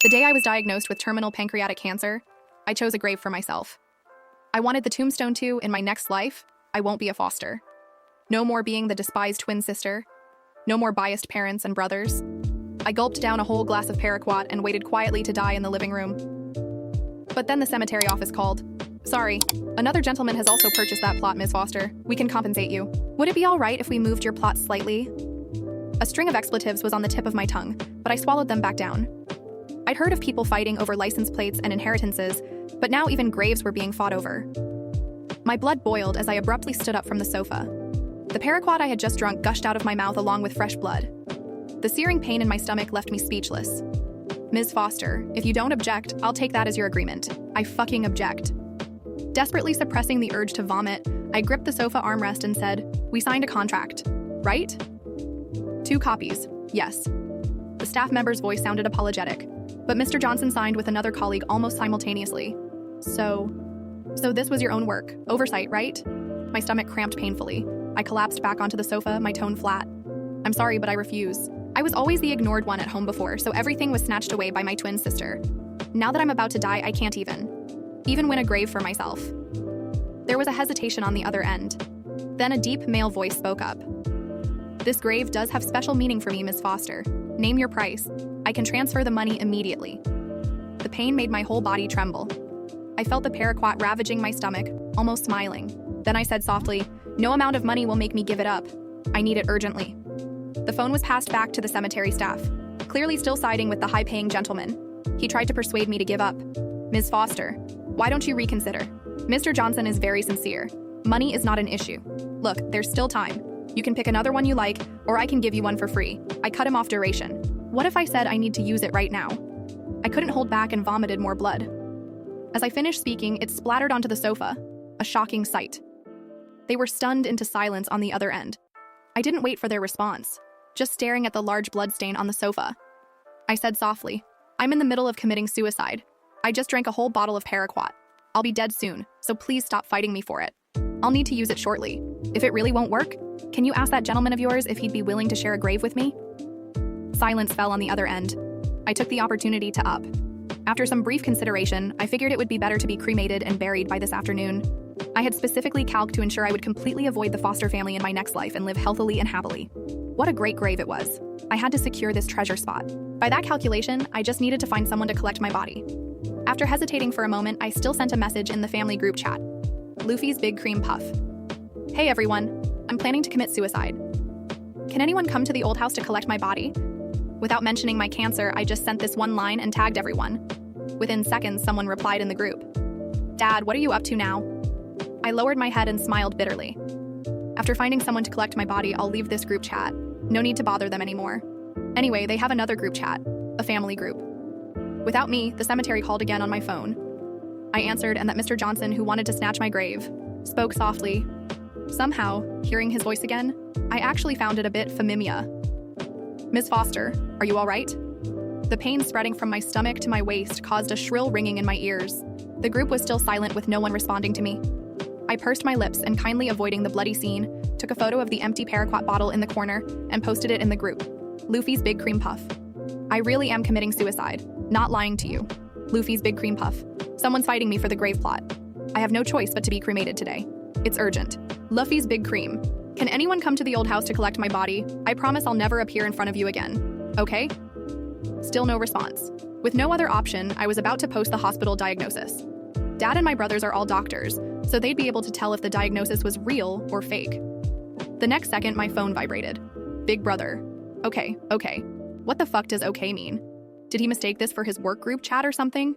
The day I was diagnosed with terminal pancreatic cancer, I chose a grave for myself. I wanted the tombstone to, in my next life, I won't be a foster. No more being the despised twin sister. No more biased parents and brothers. I gulped down a whole glass of Paraquat and waited quietly to die in the living room. But then the cemetery office called. Sorry, another gentleman has also purchased that plot, Ms. Foster. We can compensate you. Would it be all right if we moved your plot slightly? A string of expletives was on the tip of my tongue, but I swallowed them back down. I'd heard of people fighting over license plates and inheritances, but now even graves were being fought over. My blood boiled as I abruptly stood up from the sofa. The Paraquat I had just drunk gushed out of my mouth along with fresh blood. The searing pain in my stomach left me speechless. Ms. Foster, if you don't object, I'll take that as your agreement. I fucking object. Desperately suppressing the urge to vomit, I gripped the sofa armrest and said, "We signed a contract, right?" 2 copies, yes. The staff member's voice sounded apologetic, but Mr. Johnson signed with another colleague almost simultaneously. So this was your own work, oversight, right? My stomach cramped painfully. I collapsed back onto the sofa, my tone flat. I'm sorry, but I refuse. I was always the ignored one at home before, so everything was snatched away by my twin sister. Now that I'm about to die, I can't even win a grave for myself. There was a hesitation on the other end. Then a deep male voice spoke up. This grave does have special meaning for me, Ms. Foster. Name your price. I can transfer the money immediately. The pain made my whole body tremble. I felt the Paraquat ravaging my stomach, almost smiling. Then I said softly, "No amount of money will make me give it up. I need it urgently." The phone was passed back to the cemetery staff, clearly still siding with the high-paying gentleman. He tried to persuade me to give up. "Ms. Foster, why don't you reconsider? Mr. Johnson is very sincere. Money is not an issue. Look, there's still time. You can pick another one you like, or I can give you one for free." I cut him off duration. What if I said I need to use it right now? I couldn't hold back and vomited more blood. As I finished speaking, it splattered onto the sofa, a shocking sight. They were stunned into silence on the other end. I didn't wait for their response, just staring at the large bloodstain on the sofa. I said softly, "I'm in the middle of committing suicide. I just drank a whole bottle of Paraquat. I'll be dead soon, so please stop fighting me for it. I'll need to use it shortly. If it really won't work, can you ask that gentleman of yours if he'd be willing to share a grave with me?" Silence fell on the other end. I took the opportunity to up. After some brief consideration, I figured it would be better to be cremated and buried by this afternoon. I had specifically calced to ensure I would completely avoid the Foster family in my next life and live healthily and happily. What a great grave it was. I had to secure this treasure spot. By that calculation, I just needed to find someone to collect my body. After hesitating for a moment, I still sent a message in the family group chat. Luffy's Big Cream Puff. "Hey everyone, I'm planning to commit suicide. Can anyone come to the old house to collect my body?" Without mentioning my cancer, I just sent this one line and tagged everyone. Within seconds, someone replied in the group. "Dad, what are you up to now?" I lowered my head and smiled bitterly. After finding someone to collect my body, I'll leave this group chat. No need to bother them anymore. Anyway, they have another group chat, a family group. Without me, the cemetery called again on my phone. I answered, and that Mr. Johnson, who wanted to snatch my grave, spoke softly. Somehow, hearing his voice again, I actually found it a bit familiar. "Ms. Foster, are you all right?" The pain spreading from my stomach to my waist caused a shrill ringing in my ears. The group was still silent with no one responding to me. I pursed my lips and, kindly avoiding the bloody scene, took a photo of the empty Paraquat bottle in the corner and posted it in the group. Luffy's Big Cream Puff. I really am committing suicide. Not lying to you. Luffy's Big Cream Puff. Someone's fighting me for the grave plot. I have no choice but to be cremated today. It's urgent. Luffy's Big Cream. Can anyone come to the old house to collect my body? I promise I'll never appear in front of you again. Okay? Still no response. With no other option, I was about to post the hospital diagnosis. Dad and my brothers are all doctors, so they'd be able to tell if the diagnosis was real or fake. The next second, my phone vibrated. Big brother. Okay. What the fuck does okay mean? Did he mistake this for his work group chat or something?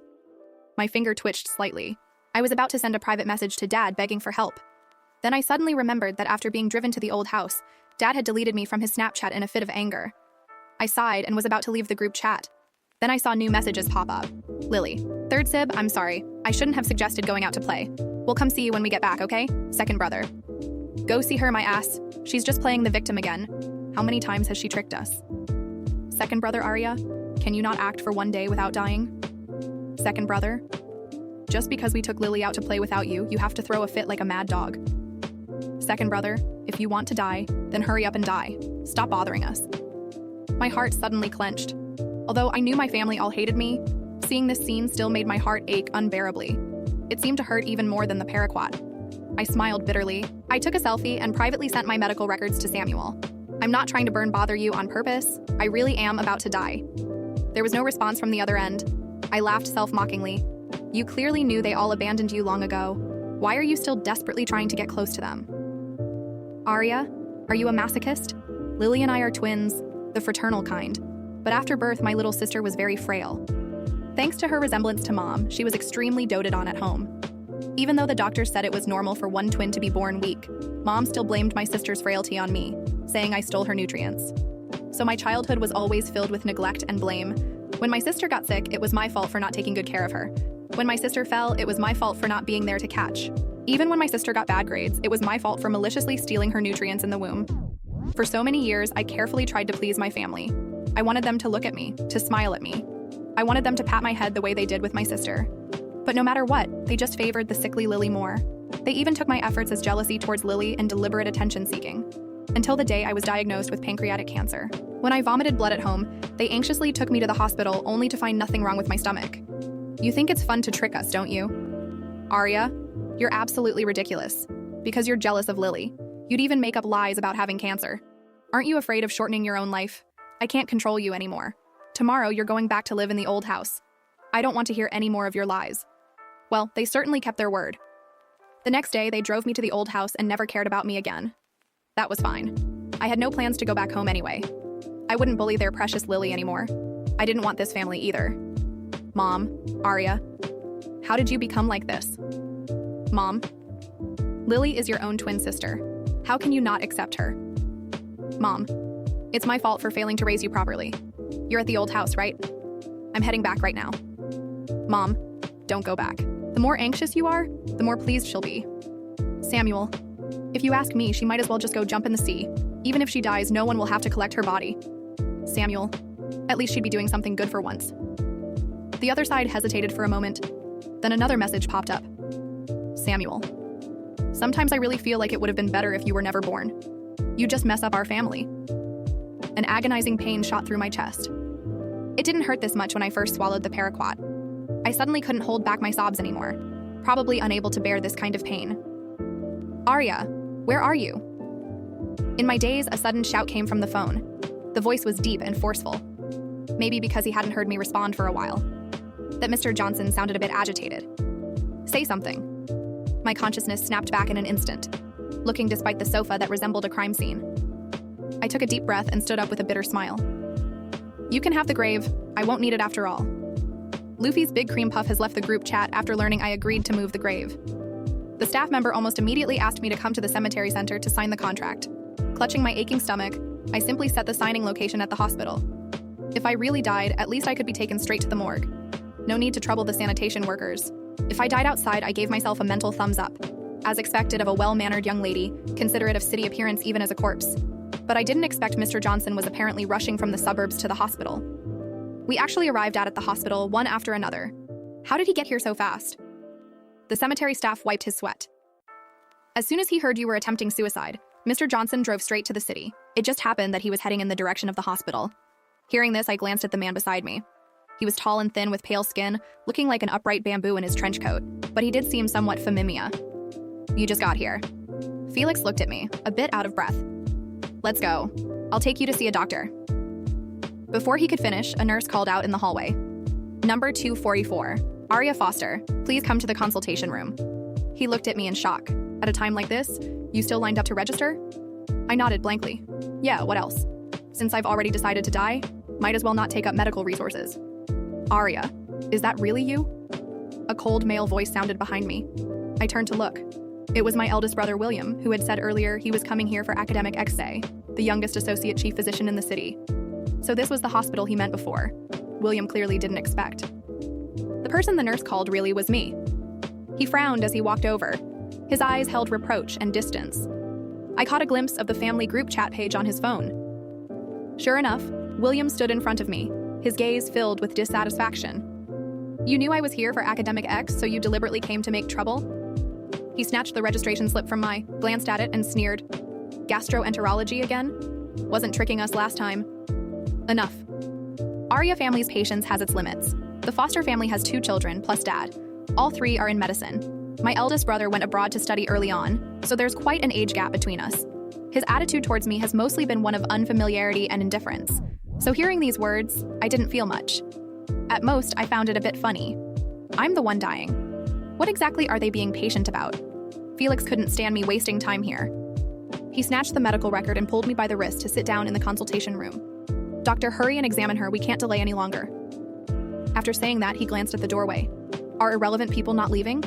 My finger twitched slightly. I was about to send a private message to Dad begging for help. Then I suddenly remembered that after being driven to the old house, Dad had deleted me from his Snapchat in a fit of anger. I sighed and was about to leave the group chat. Then I saw new messages pop up. Lily. "Third sib, I'm sorry. I shouldn't have suggested going out to play. We'll come see you when we get back, okay? Second brother. Go see her, my ass. She's just playing the victim again. How many times has she tricked us? Second brother Arya. Can you not act for one day without dying? Second brother. Just because we took Lily out to play without you, you have to throw a fit like a mad dog. Second brother, if you want to die, then hurry up and die. Stop bothering us." My heart suddenly clenched. Although I knew my family all hated me, Seeing this scene still made my heart ache unbearably. It seemed to hurt even more than the paraquat. I smiled bitterly. I took a selfie and privately sent my medical records to Samuel. I'm not trying to bother you on purpose. I really am about to die. There was no response from the other end. I laughed self-mockingly. You clearly knew they all abandoned you long ago. Why are you still desperately trying to get close to them? Arya, are you a masochist? Lily and I are twins, the fraternal kind. But after birth, my little sister was very frail. Thanks to her resemblance to Mom, she was extremely doted on at home. Even though the doctors said it was normal for one twin to be born weak, Mom still blamed my sister's frailty on me, saying I stole her nutrients. So my childhood was always filled with neglect and blame. When my sister got sick, it was my fault for not taking good care of her. When my sister fell, it was my fault for not being there to catch. Even when my sister got bad grades, it was my fault for maliciously stealing her nutrients in the womb. For so many years, I carefully tried to please my family. I wanted them to look at me, to smile at me. I wanted them to pat my head the way they did with my sister. But no matter what, they just favored the sickly Lily more. They even took my efforts as jealousy towards Lily and deliberate attention-seeking. Until the day I was diagnosed with pancreatic cancer. When I vomited blood at home, they anxiously took me to the hospital only to find nothing wrong with my stomach. You think it's fun to trick us, don't you? Arya, you're absolutely ridiculous. Because you're jealous of Lily. You'd even make up lies about having cancer. Aren't you afraid of shortening your own life? I can't control you anymore. Tomorrow, you're going back to live in the old house. I don't want to hear any more of your lies. Well, they certainly kept their word. The next day, they drove me to the old house and never cared about me again. That was fine. I had no plans to go back home anyway. I wouldn't bully their precious Lily anymore. I didn't want this family either. Mom, Arya, how did you become like this? Mom, Lily is your own twin sister. How can you not accept her? Mom, it's my fault for failing to raise you properly. You're at the old house, right? I'm heading back right now. Mom, don't go back. The more anxious you are, the more pleased she'll be. Samuel, if you ask me, she might as well just go jump in the sea. Even if she dies, no one will have to collect her body. Samuel, at least she'd be doing something good for once. The other side hesitated for a moment. Then another message popped up. Samuel, sometimes I really feel like it would have been better if you were never born. You just mess up our family. An agonizing pain shot through my chest. It didn't hurt this much when I first swallowed the paraquat. I suddenly couldn't hold back my sobs anymore, probably unable to bear this kind of pain. Arya, where are you? In my daze, a sudden shout came from the phone. The voice was deep and forceful. Maybe because he hadn't heard me respond for a while. That Mr. Johnson sounded a bit agitated. Say something. My consciousness snapped back in an instant, looking despite the sofa that resembled a crime scene. I took a deep breath and stood up with a bitter smile. You can have the grave. I won't need it after all. Luffy's big cream puff has left the group chat after learning I agreed to move the grave. The staff member almost immediately asked me to come to the cemetery center to sign the contract. Clutching my aching stomach, I simply set the signing location at the hospital. If I really died, at least I could be taken straight to the morgue. No need to trouble the sanitation workers. If I died outside, I gave myself a mental thumbs up, as expected of a well-mannered young lady, considerate of city appearance even as a corpse. But I didn't expect Mr. Johnson was apparently rushing from the suburbs to the hospital. We actually arrived at the hospital one after another. How did he get here so fast? The cemetery staff wiped his sweat. As soon as he heard you were attempting suicide, Mr. Johnson drove straight to the city. It just happened that he was heading in the direction of the hospital. Hearing this, I glanced at the man beside me. He was tall and thin with pale skin, looking like an upright bamboo in his trench coat, but he did seem somewhat familiar. You just got here. Felix looked at me, a bit out of breath. Let's go. I'll take you to see a doctor. Before he could finish, a nurse called out in the hallway. Number 244, Arya Foster, please come to the consultation room. He looked at me in shock. At a time like this, you still lined up to register? I nodded blankly. Yeah, what else? Since I've already decided to die, might as well not take up medical resources. Arya, is that really you? A cold male voice sounded behind me. I turned to look. It was my eldest brother, William, who had said earlier he was coming here for academic X-Day, the youngest associate chief physician in the city. So this was the hospital he meant before. William clearly didn't expect. The person the nurse called really was me. He frowned as he walked over. His eyes held reproach and distance. I caught a glimpse of the family group chat page on his phone. Sure enough, William stood in front of me, his gaze filled with dissatisfaction. You knew I was here for academic X, so you deliberately came to make trouble? He snatched the registration slip from glanced at it and sneered. Gastroenterology again? Wasn't tricking us last time. Enough. Arya family's patience has its limits. The foster family has 2 children, plus dad. All 3 are in medicine. My eldest brother went abroad to study early on, so there's quite an age gap between us. His attitude towards me has mostly been one of unfamiliarity and indifference. So hearing these words, I didn't feel much. At most, I found it a bit funny. I'm the one dying. What exactly are they being patient about? Felix couldn't stand me wasting time here. He snatched the medical record and pulled me by the wrist to sit down in the consultation room. "Doctor, hurry and examine her. We can't delay any longer." After saying that, he glanced at the doorway. "Are irrelevant people not leaving?"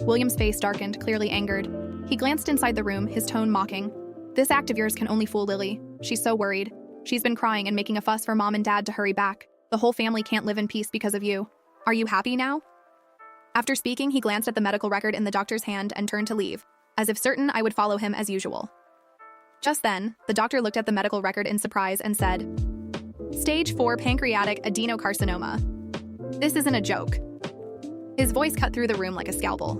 William's face darkened, clearly angered. He glanced inside the room, his tone mocking. "This act of yours can only fool Lily. She's so worried. She's been crying and making a fuss for Mom and Dad to hurry back. The whole family can't live in peace because of you. Are you happy now?" After speaking, he glanced at the medical record in the doctor's hand and turned to leave, as if certain I would follow him as usual. Just then, the doctor looked at the medical record in surprise and said, "Stage 4 pancreatic adenocarcinoma. This isn't a joke." His voice cut through the room like a scalpel.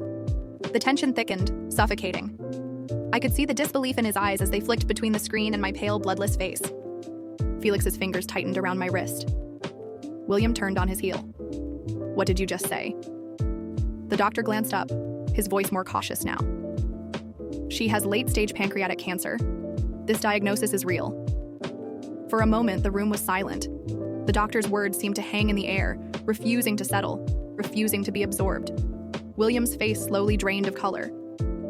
The tension thickened, suffocating. I could see the disbelief in his eyes as they flicked between the screen and my pale, bloodless face. Felix's fingers tightened around my wrist. William turned on his heel. "What did you just say?" The doctor glanced up, his voice more cautious now. "She has late-stage pancreatic cancer. This diagnosis is real." For a moment, the room was silent. The doctor's words seemed to hang in the air, refusing to settle, refusing to be absorbed. William's face slowly drained of color.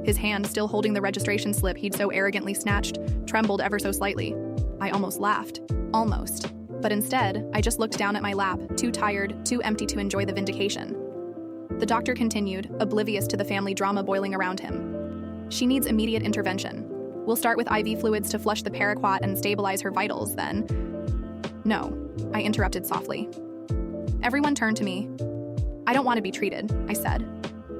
His hand, still holding the registration slip he'd so arrogantly snatched, trembled ever so slightly. I almost laughed. Almost. But instead, I just looked down at my lap, too tired, too empty to enjoy the vindication. The doctor continued, oblivious to the family drama boiling around him. "She needs immediate intervention. We'll start with IV fluids to flush the paraquat and stabilize her vitals, then—" "No," I interrupted softly. Everyone turned to me. "I don't want to be treated," I said.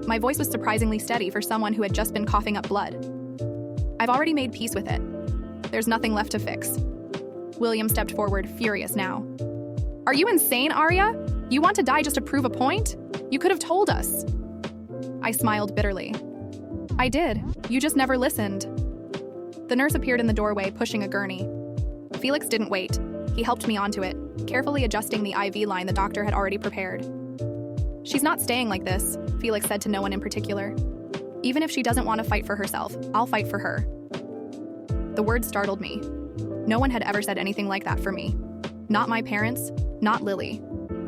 My voice was surprisingly steady for someone who had just been coughing up blood. "I've already made peace with it. There's nothing left to fix." William stepped forward, furious now. "Are you insane, Arya? You want to die just to prove a point? You could have told us." I smiled bitterly. "I did. You just never listened." The nurse appeared in the doorway, pushing a gurney. Felix didn't wait. He helped me onto it, carefully adjusting the IV line the doctor had already prepared. "She's not staying like this," Felix said to no one in particular. "Even if she doesn't want to fight for herself, I'll fight for her." The words startled me. No one had ever said anything like that for me. Not my parents, not Lily.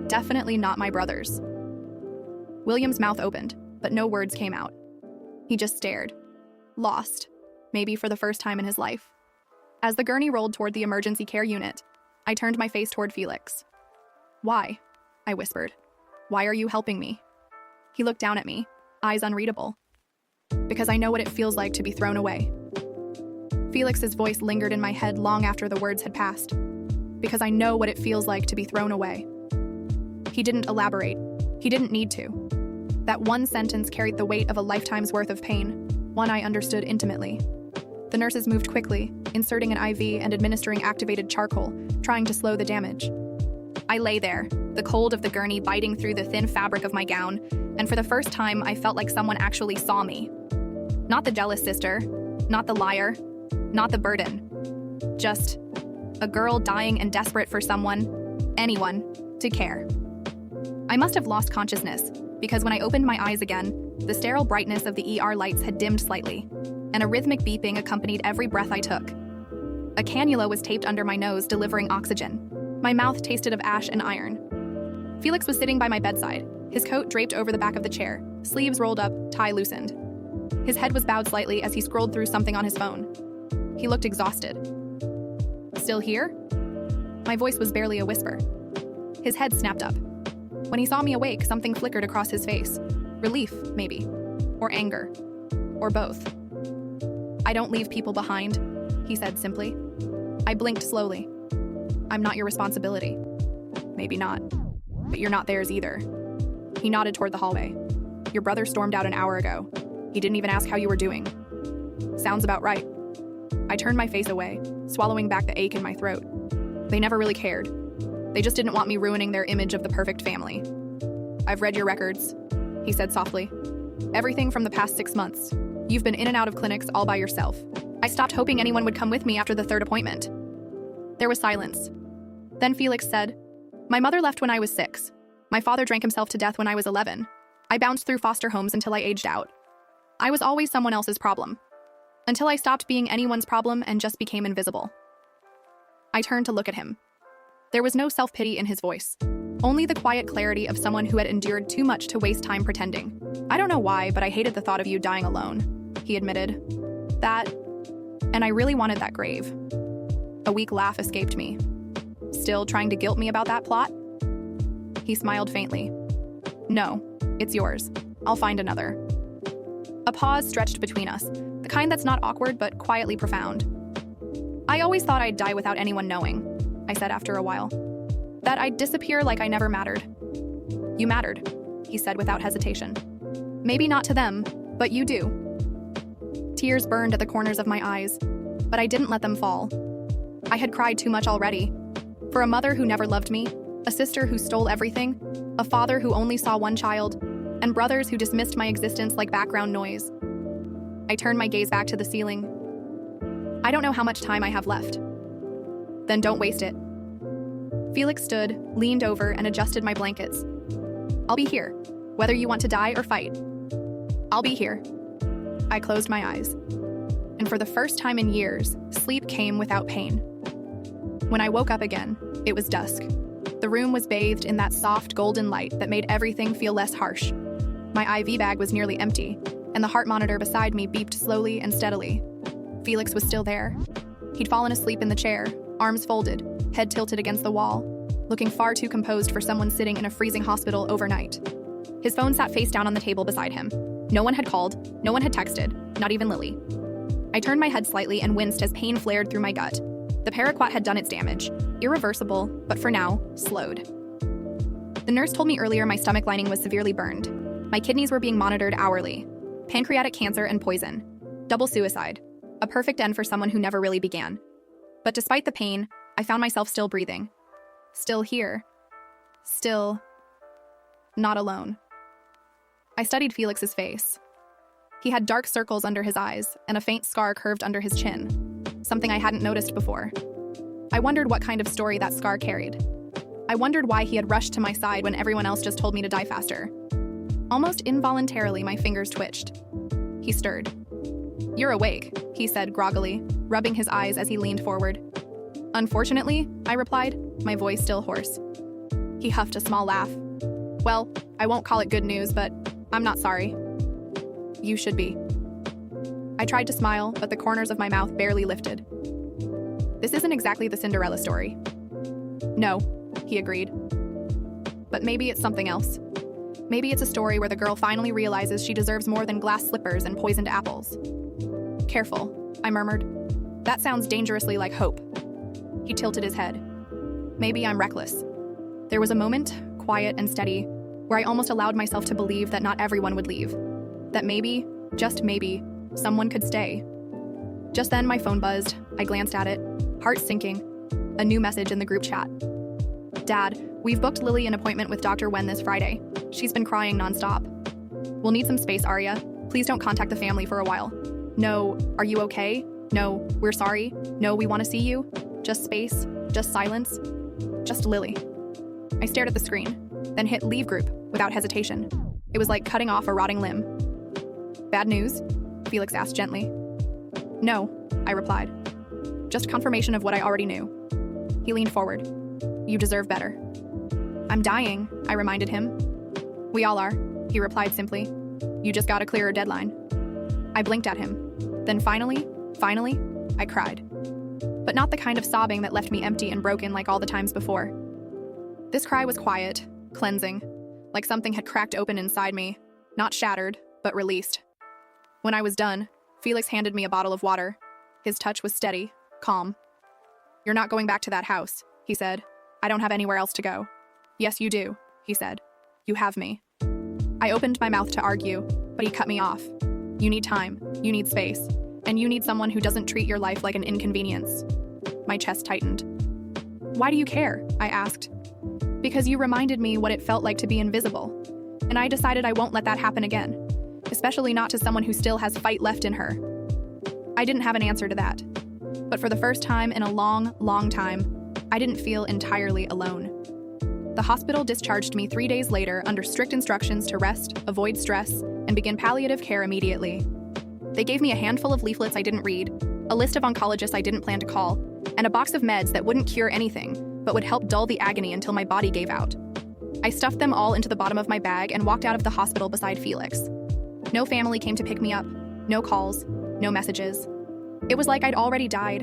Definitely not my brothers. William's mouth opened, but no words came out. He just stared. Lost, maybe for the first time in his life. As the gurney rolled toward the emergency care unit, I turned my face toward Felix. "Why?" I whispered. "Why are you helping me?" He looked down at me, eyes unreadable. "Because I know what it feels like to be thrown away." Felix's voice lingered in my head long after the words had passed. "Because I know what it feels like to be thrown away." He didn't elaborate. He didn't need to. That one sentence carried the weight of a lifetime's worth of pain, one I understood intimately. The nurses moved quickly, inserting an IV and administering activated charcoal, trying to slow the damage. I lay there, the cold of the gurney biting through the thin fabric of my gown, and for the first time I felt like someone actually saw me. Not the jealous sister, not the liar, not the burden. Just a girl dying and desperate for someone, anyone, to care. I must have lost consciousness, because when I opened my eyes again, the sterile brightness of the ER lights had dimmed slightly, and a rhythmic beeping accompanied every breath I took. A cannula was taped under my nose, delivering oxygen. My mouth tasted of ash and iron. Felix was sitting by my bedside, his coat draped over the back of the chair, sleeves rolled up, tie loosened. His head was bowed slightly as he scrolled through something on his phone. He looked exhausted. "Still here?" My voice was barely a whisper. His head snapped up. When he saw me awake, something flickered across his face. Relief, maybe. Or anger. Or both. "I don't leave people behind," he said simply. I blinked slowly. "I'm not your responsibility." "Maybe not. But you're not theirs either." He nodded toward the hallway. "Your brother stormed out an hour ago. He didn't even ask how you were doing." "Sounds about right." I turned my face away, swallowing back the ache in my throat. They never really cared. They just didn't want me ruining their image of the perfect family. "I've read your records," he said softly. "Everything from the past 6 months. You've been in and out of clinics all by yourself. I stopped hoping anyone would come with me after the 3rd appointment." There was silence. Then Felix said, "My mother left when I was 6. My father drank himself to death when I was 11. I bounced through foster homes until I aged out. I was always someone else's problem, until I stopped being anyone's problem and just became invisible. I turned to look at him. There was no self-pity in his voice, only the quiet clarity of someone who had endured too much to waste time pretending. I don't know why, but I hated the thought of you dying alone, he admitted. And I really wanted that grave. A weak laugh escaped me. Still trying to guilt me about that plot? He smiled faintly. No, it's yours. I'll find another. A pause stretched between us, the kind that's not awkward but quietly profound. I always thought I'd die without anyone knowing, I said after a while. That I'd disappear like I never mattered. You mattered, he said without hesitation. Maybe not to them, but you do. Tears burned at the corners of my eyes, but I didn't let them fall. I had cried too much already. For a mother who never loved me, a sister who stole everything, a father who only saw one child, and brothers who dismissed my existence like background noise. I turned my gaze back to the ceiling. I don't know how much time I have left. Then don't waste it. Felix stood, leaned over, and adjusted my blankets. I'll be here, whether you want to die or fight. I'll be here. I closed my eyes. And for the first time in years, sleep came without pain. When I woke up again, it was dusk. The room was bathed in that soft golden light that made everything feel less harsh. My IV bag was nearly empty, and the heart monitor beside me beeped slowly and steadily. Felix was still there. He'd fallen asleep in the chair, arms folded, head tilted against the wall, looking far too composed for someone sitting in a freezing hospital overnight. His phone sat face down on the table beside him. No one had called, no one had texted, not even Lily. I turned my head slightly and winced as pain flared through my gut. The paraquat had done its damage, irreversible, but for now, slowed. The nurse told me earlier my stomach lining was severely burned. My kidneys were being monitored hourly. Pancreatic cancer and poison. Double suicide. A perfect end for someone who never really began. But despite the pain, I found myself still breathing. Still here. Still not alone. I studied Felix's face. He had dark circles under his eyes and a faint scar curved under his chin, something I hadn't noticed before. I wondered what kind of story that scar carried. I wondered why he had rushed to my side when everyone else just told me to die faster. Almost involuntarily, my fingers twitched. He stirred. You're awake, he said groggily, rubbing his eyes as he leaned forward. Unfortunately, I replied, my voice still hoarse. He huffed a small laugh. Well, I won't call it good news, but I'm not sorry. You should be. I tried to smile, but the corners of my mouth barely lifted. This isn't exactly the Cinderella story. No, he agreed. But maybe it's something else. Maybe it's a story where the girl finally realizes she deserves more than glass slippers and poisoned apples. Careful, I murmured. That sounds dangerously like hope. He tilted his head. Maybe I'm reckless. There was a moment, quiet and steady, where I almost allowed myself to believe that not everyone would leave. That maybe, just maybe, someone could stay. Just then my phone buzzed. I glanced at it, heart sinking. A new message in the group chat. Dad, we've booked Lily an appointment with Dr. Wen this Friday. She's been crying nonstop. We'll need some space, Arya. Please don't contact the family for a while. No, are you okay? No, we're sorry. No, we want to see you. Just space, just silence, just Lily. I stared at the screen, then hit leave group without hesitation. It was like cutting off a rotting limb. Bad news? Felix asked gently. No, I replied. Just confirmation of what I already knew. He leaned forward. You deserve better. I'm dying, I reminded him. We all are, he replied simply. You just got a clearer deadline. I blinked at him. Then finally, I cried. But not the kind of sobbing that left me empty and broken like all the times before. This cry was quiet, cleansing, like something had cracked open inside me, not shattered, but released. When I was done, Felix handed me a bottle of water. His touch was steady, calm. You're not going back to that house, he said. I don't have anywhere else to go. Yes, you do, he said. You have me. I opened my mouth to argue, but he cut me off. You need time, you need space, and you need someone who doesn't treat your life like an inconvenience. My chest tightened. Why do you care? I asked. Because you reminded me what it felt like to be invisible, and I decided I won't let that happen again, especially not to someone who still has fight left in her. I didn't have an answer to that, but for the first time in a long, long time, I didn't feel entirely alone. The hospital discharged me 3 days later under strict instructions to rest, avoid stress, and begin palliative care immediately. They gave me a handful of leaflets I didn't read, a list of oncologists I didn't plan to call, and a box of meds that wouldn't cure anything, but would help dull the agony until my body gave out. I stuffed them all into the bottom of my bag and walked out of the hospital beside Felix. No family came to pick me up, no calls, no messages. It was like I'd already died,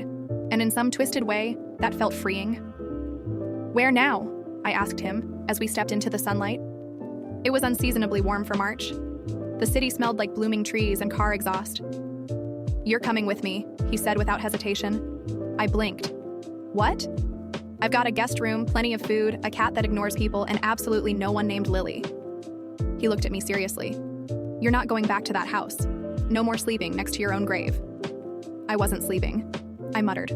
and in some twisted way, that felt freeing. "Where now?" I asked him as we stepped into the sunlight. It was unseasonably warm for March. The city smelled like blooming trees and car exhaust. "You're coming with me," he said without hesitation. I blinked. "What?" "I've got a guest room, plenty of food, a cat that ignores people, and absolutely no one named Lily." He looked at me seriously. "You're not going back to that house. No more sleeping next to your own grave." I wasn't sleeping, I muttered.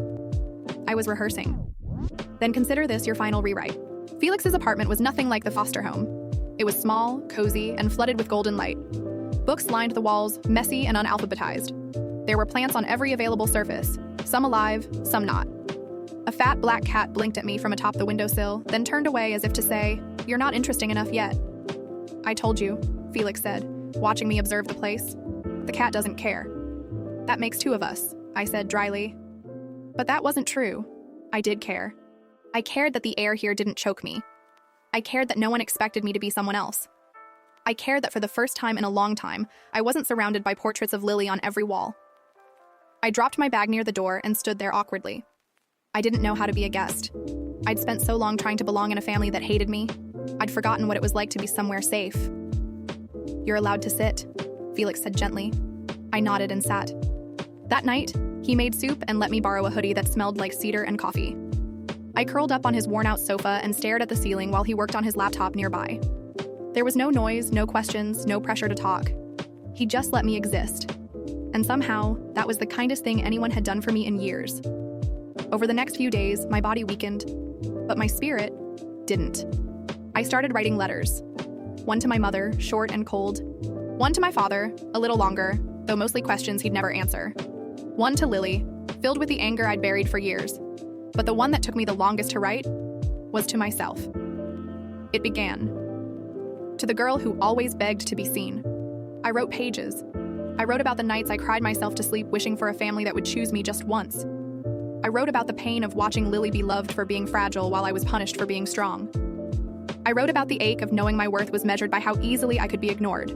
I was rehearsing. "Then consider this your final rewrite." Felix's apartment was nothing like the foster home. It was small, cozy, and flooded with golden light. Books lined the walls, messy and unalphabetized. There were plants on every available surface, some alive, some not. A fat black cat blinked at me from atop the windowsill, then turned away as if to say, "You're not interesting enough yet." "I told you," Felix said, watching me observe the place. "The cat doesn't care." "That makes 2 of us," I said dryly. But that wasn't true. I did care. I cared that the air here didn't choke me. I cared that no one expected me to be someone else. I cared that for the first time in a long time, I wasn't surrounded by portraits of Lily on every wall. I dropped my bag near the door and stood there awkwardly. I didn't know how to be a guest. I'd spent so long trying to belong in a family that hated me. I'd forgotten what it was like to be somewhere safe. "You're allowed to sit," Felix said gently. I nodded and sat. That night, he made soup and let me borrow a hoodie that smelled like cedar and coffee. I curled up on his worn-out sofa and stared at the ceiling while he worked on his laptop nearby. There was no noise, no questions, no pressure to talk. He just let me exist. And somehow, that was the kindest thing anyone had done for me in years. Over the next few days, my body weakened, but my spirit didn't. I started writing letters. One to my mother, short and cold. One to my father, a little longer, though mostly questions he'd never answer. One to Lily, filled with the anger I'd buried for years. But the one that took me the longest to write was to myself. It began. To the girl who always begged to be seen. I wrote pages. I wrote about the nights I cried myself to sleep wishing for a family that would choose me just once. I wrote about the pain of watching Lily be loved for being fragile while I was punished for being strong. I wrote about the ache of knowing my worth was measured by how easily I could be ignored.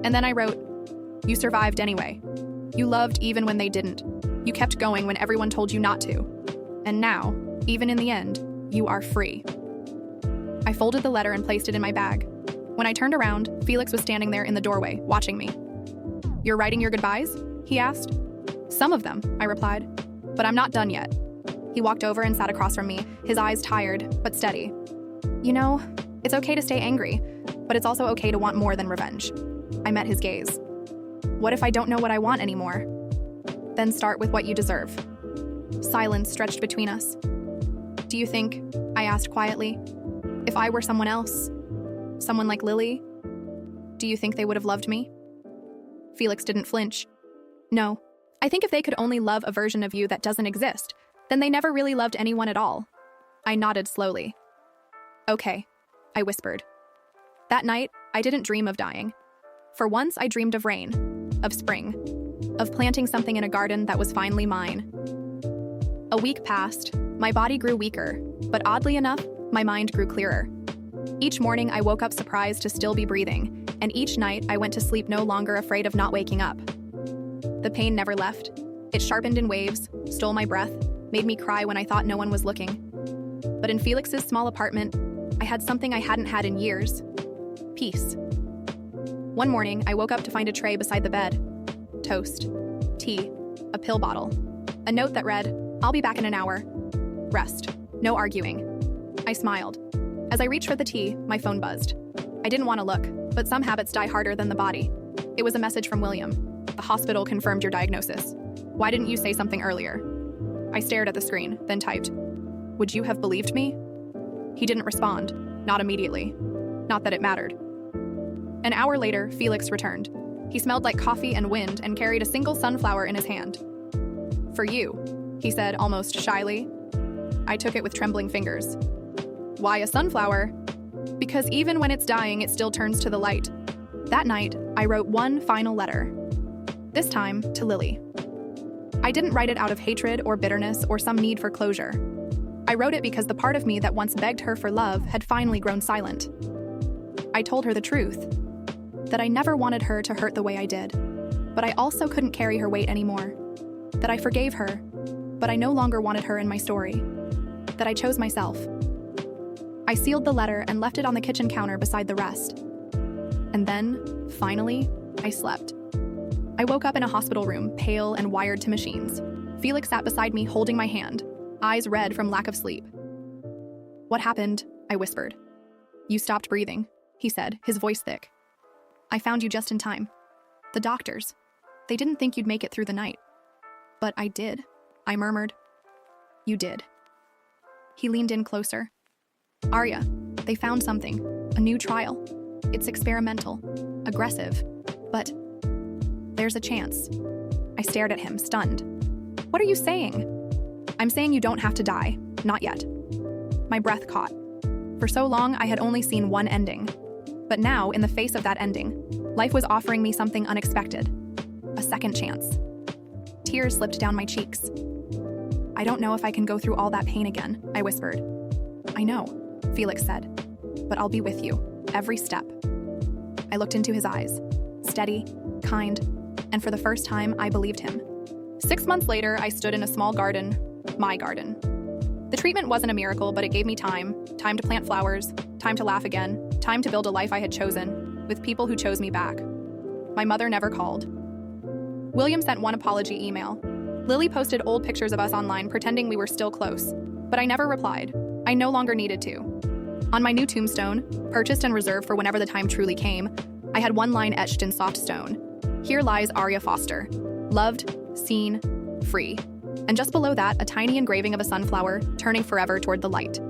And then I wrote, "You survived anyway. You loved even when they didn't. You kept going when everyone told you not to. And now, even in the end, you are free." I folded the letter and placed it in my bag. When I turned around, Felix was standing there in the doorway, watching me. "You're writing your goodbyes?" he asked. "Some of them," I replied. "But I'm not done yet." He walked over and sat across from me, his eyes tired, but steady. "You know, it's okay to stay angry, but it's also okay to want more than revenge." I met his gaze. "What if I don't know what I want anymore?" "Then start with what you deserve." Silence stretched between us. "Do you think," I asked quietly, "if I were someone else, someone like Lily, do you think they would have loved me?" Felix didn't flinch. "No. I think if they could only love a version of you that doesn't exist, then they never really loved anyone at all." I nodded slowly. "Okay," I whispered. That night, I didn't dream of dying. For once, I dreamed of rain, of spring, of planting something in a garden that was finally mine. A week passed. My body grew weaker, but oddly enough, my mind grew clearer. Each morning, I woke up surprised to still be breathing, and each night, I went to sleep no longer afraid of not waking up. The pain never left. It sharpened in waves, stole my breath, made me cry when I thought no one was looking. But in Felix's small apartment, I had something I hadn't had in years: peace. One morning, I woke up to find a tray beside the bed. Toast, tea, a pill bottle, a note that read, "I'll be back in an hour. Rest. No arguing." I smiled. As I reached for the tea, my phone buzzed. I didn't want to look, but some habits die harder than the body. It was a message from William. "The hospital confirmed your diagnosis. Why didn't you say something earlier?" I stared at the screen, then typed, "Would you have believed me?" He didn't respond. Not immediately. Not that it mattered. An hour later, Felix returned. He smelled like coffee and wind and carried a single sunflower in his hand. "For you," he said almost shyly. I took it with trembling fingers. "Why a sunflower?" Because even when it's dying, it still turns to the light. That night, I wrote one final letter. This time, to Lily. I didn't write it out of hatred or bitterness or some need for closure. I wrote it because the part of me that once begged her for love had finally grown silent. I told her the truth, that I never wanted her to hurt the way I did, but I also couldn't carry her weight anymore, that I forgave her, but I no longer wanted her in my story, that I chose myself. I sealed the letter and left it on the kitchen counter beside the rest. And then, finally, I slept. I woke up in a hospital room, pale and wired to machines. Felix sat beside me holding my hand, eyes red from lack of sleep. "What happened?" I whispered. "You stopped breathing," he said, his voice thick. "I found you just in time. The doctors. They didn't think you'd make it through the night." "But I did," I murmured. "You did." He leaned in closer. "Arya, they found something. A new trial. It's experimental, aggressive, but there's a chance." I stared at him, stunned. "What are you saying?" "I'm saying you don't have to die. Not yet." My breath caught. For so long, I had only seen one ending. But now, in the face of that ending, life was offering me something unexpected. A second chance. Tears slipped down my cheeks. "I don't know if I can go through all that pain again," I whispered. "I know," Felix said, "but I'll be with you, every step." I looked into his eyes, steady, kind, and for the first time, I believed him. 6 months later, I stood in a small garden, my garden. The treatment wasn't a miracle, but it gave me time to plant flowers, time to laugh again, time to build a life I had chosen, with people who chose me back. My mother never called. William sent one apology email. Lily posted old pictures of us online pretending we were still close, but I never replied. I no longer needed to. On my new tombstone, purchased and reserved for whenever the time truly came, I had one line etched in soft stone. "Here lies Arya Foster, loved, seen, free." And just below that, a tiny engraving of a sunflower turning forever toward the light.